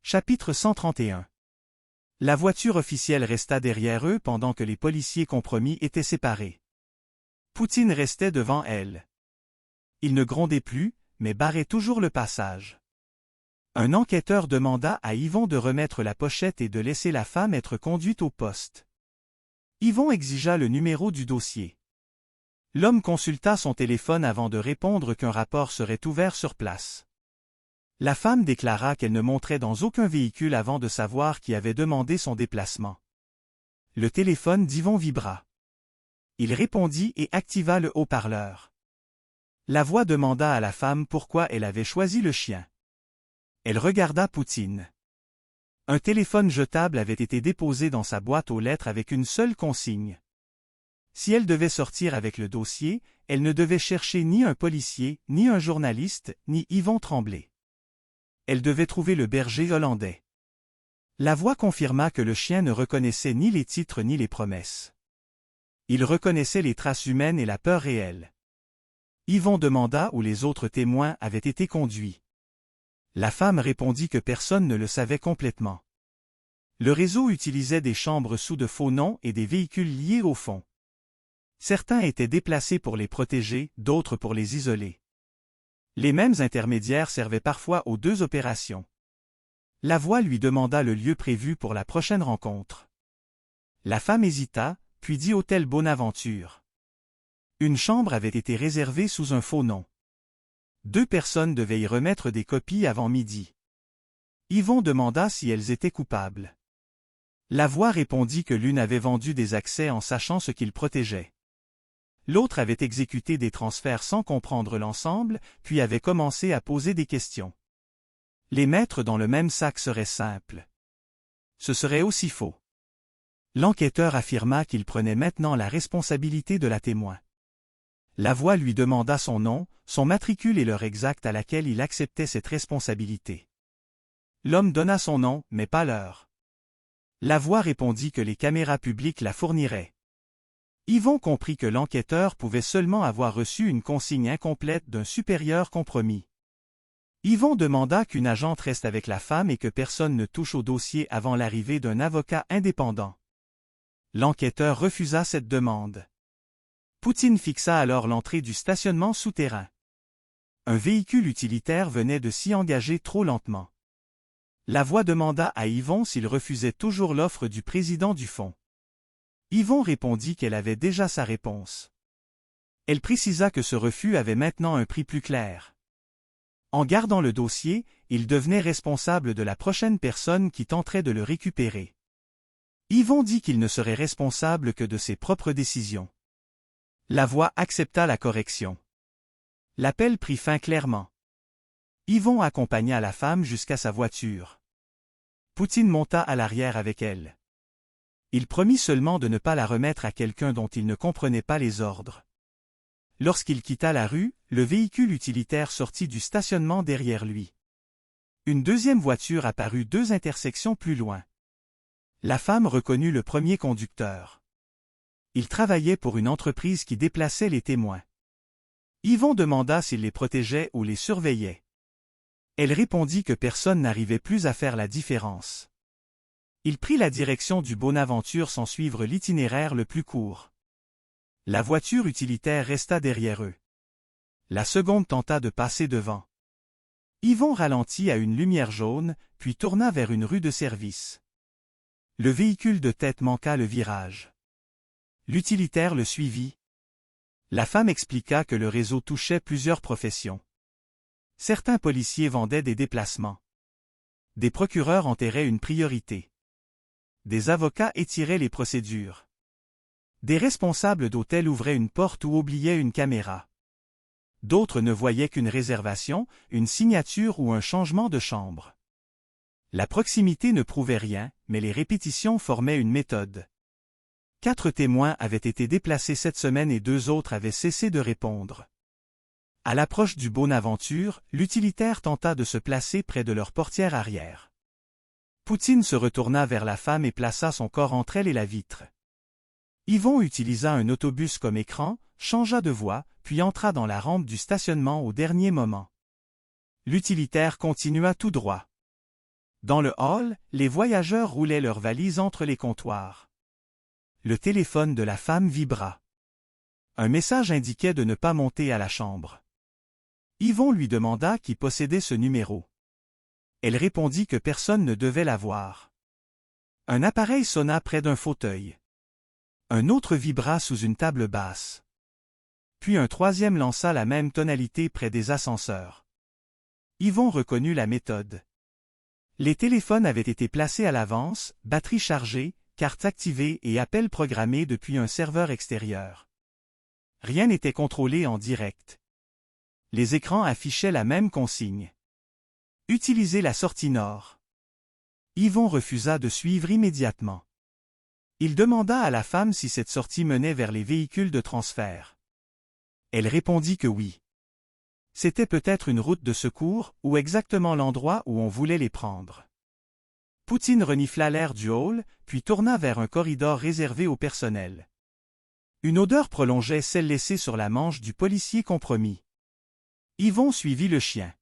Chapitre 131. La voiture officielle resta derrière eux pendant que les policiers compromis étaient séparés. Poutine restait devant elle. Il ne grondait plus, mais barrait toujours le passage. Un enquêteur demanda à Yvon de remettre la pochette et de laisser la femme être conduite au poste. Yvon exigea le numéro du dossier. L'homme consulta son téléphone avant de répondre qu'un rapport serait ouvert sur place. La femme déclara qu'elle ne monterait dans aucun véhicule avant de savoir qui avait demandé son déplacement. Le téléphone d'Yvon vibra. Il répondit et activa le haut-parleur. La voix demanda à la femme pourquoi elle avait choisi le chien. Elle regarda Poutine. Un téléphone jetable avait été déposé dans sa boîte aux lettres avec une seule consigne. Si elle devait sortir avec le dossier, elle ne devait chercher ni un policier, ni un journaliste, ni Yvon Tremblay. Elle devait trouver le berger hollandais. La voix confirma que le chien ne reconnaissait ni les titres ni les promesses. Il reconnaissait les traces humaines et la peur réelle. Yvon demanda où les autres témoins avaient été conduits. La femme répondit que personne ne le savait complètement. Le réseau utilisait des chambres sous de faux noms et des véhicules liés au fond. Certains étaient déplacés pour les protéger, d'autres pour les isoler. Les mêmes intermédiaires servaient parfois aux deux opérations. La voix lui demanda le lieu prévu pour la prochaine rencontre. La femme hésita, puis dit Hôtel Bonaventure. Une chambre avait été réservée sous un faux nom. 2 personnes devaient y remettre des copies avant midi. Yvon demanda si elles étaient coupables. La voix répondit que l'une avait vendu des accès en sachant ce qu'il protégeait. L'autre avait exécuté des transferts sans comprendre l'ensemble, puis avait commencé à poser des questions. Les mettre dans le même sac serait simple. Ce serait aussi faux. L'enquêteur affirma qu'il prenait maintenant la responsabilité de la témoin. La voix lui demanda son nom, son matricule et l'heure exacte à laquelle il acceptait cette responsabilité. L'homme donna son nom, mais pas l'heure. La voix répondit que les caméras publiques la fourniraient. Yvon comprit que l'enquêteur pouvait seulement avoir reçu une consigne incomplète d'un supérieur compromis. Yvon demanda qu'une agente reste avec la femme et que personne ne touche au dossier avant l'arrivée d'un avocat indépendant. L'enquêteur refusa cette demande. Poutine fixa alors l'entrée du stationnement souterrain. Un véhicule utilitaire venait de s'y engager trop lentement. La voix demanda à Yvon s'il refusait toujours l'offre du président du fonds. Yvon répondit qu'elle avait déjà sa réponse. Elle précisa que ce refus avait maintenant un prix plus clair. En gardant le dossier, il devenait responsable de la prochaine personne qui tenterait de le récupérer. Yvon dit qu'il ne serait responsable que de ses propres décisions. La voix accepta la correction. L'appel prit fin clairement. Yvon accompagna la femme jusqu'à sa voiture. Poutine monta à l'arrière avec elle. Il promit seulement de ne pas la remettre à quelqu'un dont il ne comprenait pas les ordres. Lorsqu'il quitta la rue, le véhicule utilitaire sortit du stationnement derrière lui. Une deuxième voiture apparut 2 intersections plus loin. La femme reconnut le premier conducteur. Il travaillait pour une entreprise qui déplaçait les témoins. Yvon demanda s'il les protégeait ou les surveillait. Elle répondit que personne n'arrivait plus à faire la différence. Il prit la direction du Bonaventure sans suivre l'itinéraire le plus court. La voiture utilitaire resta derrière eux. La seconde tenta de passer devant. Yvon ralentit à une lumière jaune, puis tourna vers une rue de service. Le véhicule de tête manqua le virage. L'utilitaire le suivit. La femme expliqua que le réseau touchait plusieurs professions. Certains policiers vendaient des déplacements. Des procureurs enterraient une priorité. Des avocats étiraient les procédures. Des responsables d'hôtel ouvraient une porte ou oubliaient une caméra. D'autres ne voyaient qu'une réservation, une signature ou un changement de chambre. La proximité ne prouvait rien, mais les répétitions formaient une méthode. 4 témoins avaient été déplacés cette semaine et 2 autres avaient cessé de répondre. À l'approche du Bonaventure, l'utilitaire tenta de se placer près de leur portière arrière. Poutine se retourna vers la femme et plaça son corps entre elle et la vitre. Yvon utilisa un autobus comme écran, changea de voie, puis entra dans la rampe du stationnement au dernier moment. L'utilitaire continua tout droit. Dans le hall, les voyageurs roulaient leurs valises entre les comptoirs. Le téléphone de la femme vibra. Un message indiquait de ne pas monter à la chambre. Yvon lui demanda qui possédait ce numéro. Elle répondit que personne ne devait l'avoir. Un appareil sonna près d'un fauteuil. Un autre vibra sous une table basse. Puis un troisième lança la même tonalité près des ascenseurs. Yvon reconnut la méthode. Les téléphones avaient été placés à l'avance, batterie chargée, carte activée et appel programmé depuis un serveur extérieur. Rien n'était contrôlé en direct. Les écrans affichaient la même consigne. Utilisez la sortie nord. Yvon refusa de suivre immédiatement. Il demanda à la femme si cette sortie menait vers les véhicules de transfert. Elle répondit que oui. C'était peut-être une route de secours ou exactement l'endroit où on voulait les prendre. Poutine renifla l'air du hall, puis tourna vers un corridor réservé au personnel. Une odeur prolongeait celle laissée sur la manche du policier compromis. Yvon suivit le chien.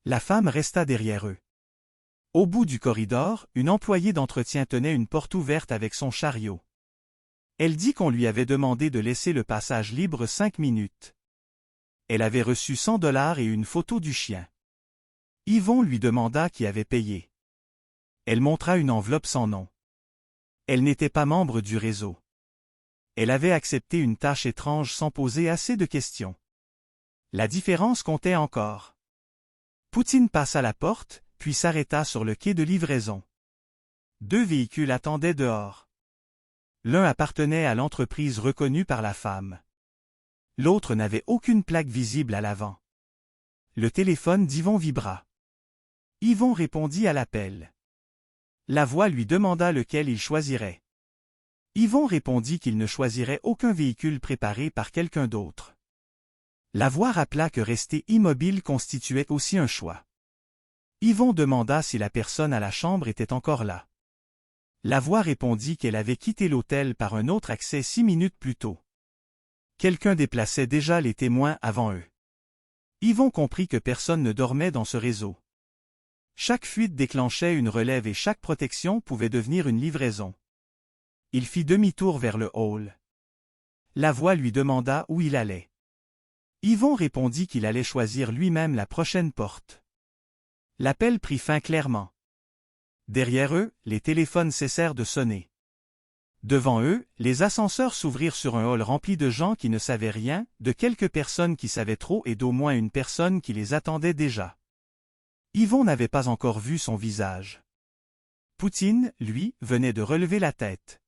La femme resta derrière eux. Au bout du corridor, une employée d'entretien tenait une porte ouverte avec son chariot. Elle dit qu'on lui avait demandé de laisser le passage libre 5 minutes. Elle avait reçu $100 et une photo du chien. Yvon lui demanda qui avait payé. Elle montra une enveloppe sans nom. Elle n'était pas membre du réseau. Elle avait accepté une tâche étrange sans poser assez de questions. La différence comptait encore. Poutine passa la porte, puis s'arrêta sur le quai de livraison. 2 véhicules attendaient dehors. L'un appartenait à l'entreprise reconnue par la femme. L'autre n'avait aucune plaque visible à l'avant. Le téléphone d'Yvon vibra. Yvon répondit à l'appel. La voix lui demanda lequel il choisirait. Yvon répondit qu'il ne choisirait aucun véhicule préparé par quelqu'un d'autre. La voix rappela que rester immobile constituait aussi un choix. Yvon demanda si la personne à la chambre était encore là. La voix répondit qu'elle avait quitté l'hôtel par un autre accès 6 minutes plus tôt. Quelqu'un déplaçait déjà les témoins avant eux. Yvon comprit que personne ne dormait dans ce réseau. Chaque fuite déclenchait une relève et chaque protection pouvait devenir une livraison. Il fit demi-tour vers le hall. La voix lui demanda où il allait. Yvon répondit qu'il allait choisir lui-même la prochaine porte. L'appel prit fin clairement. Derrière eux, les téléphones cessèrent de sonner. Devant eux, les ascenseurs s'ouvrirent sur un hall rempli de gens qui ne savaient rien, de quelques personnes qui savaient trop et d'au moins une personne qui les attendait déjà. Yvon n'avait pas encore vu son visage. Poutine, lui, venait de relever la tête.